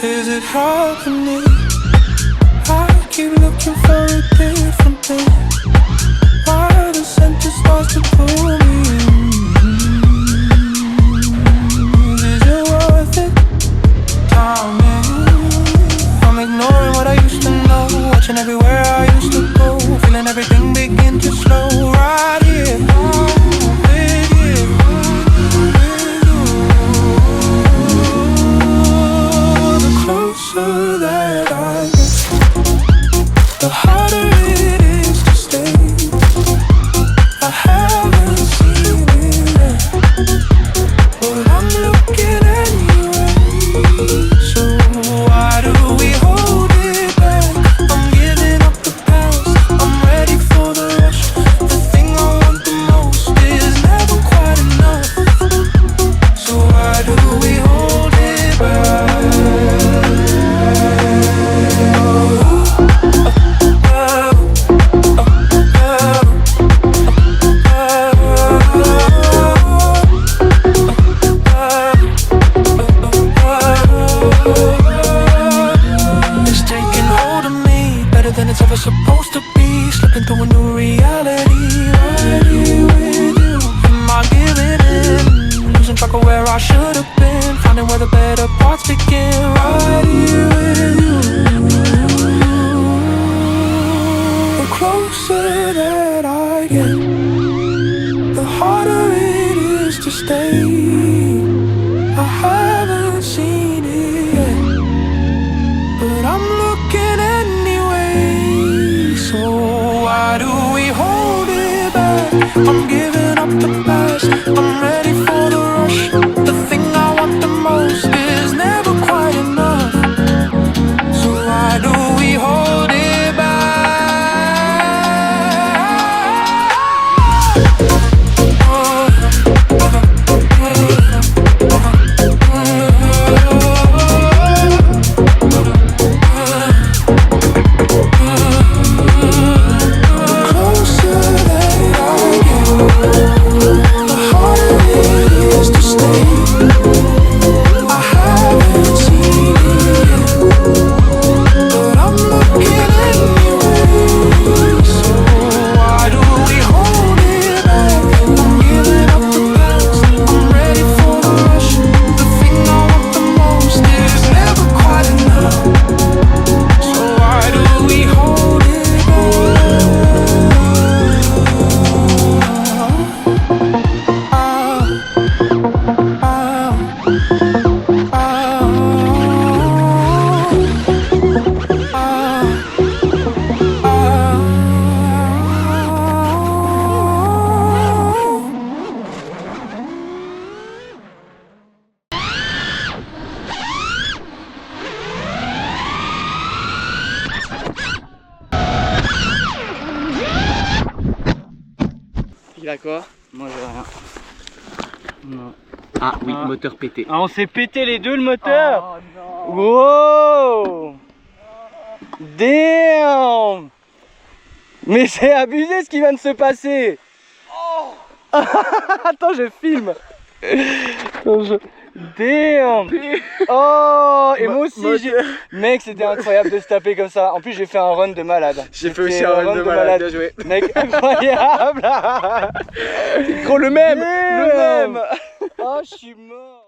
Is it happening? I keep looking for a different thing. Why the center starts to pull me in? Is it worth it? Tell me. I'm ignoring what I used to know, watching everywhere I used to go, feeling everything begin to slow right here. With you, with you. The closer that I get, the harder it is to stay. I haven't seen it yet, but I'm looking anyway. So why do we hold it back? I'm giving up the past, I'm ready for the rush. The thing I want the most is never quite enough. So why do we hold it back? It's taking hold of me better than it's ever supposed to be. Slipping through a new reality, right here with you. Am I giving in? Losing track of where I should have been, finding where the better parts begin, right here with you. The closer that I get, the harder it is to stay. I haven't seen it yet, but I'm looking anyway. So why do we hold it back? I'm giving up the past, I'm ready for the rush. The thing I want the most is never quite enough. So why do we hold it back? Il a quoi? Moi j'ai rien. Non. Ah oui, moteur pété. Ah, on s'est pété les deux le moteur. Oh non. Wow. Damn. Mais c'est abusé ce qui vient de se passer. Oh. Attends, je filme. Attends, Damn. Oh. Et moi aussi mec, c'était incroyable de se taper comme ça. En plus j'ai fait un run de malade. J'ai fait aussi un run de malade, bien joué. Mec, incroyable. Gros, le même. Oh, je suis mort.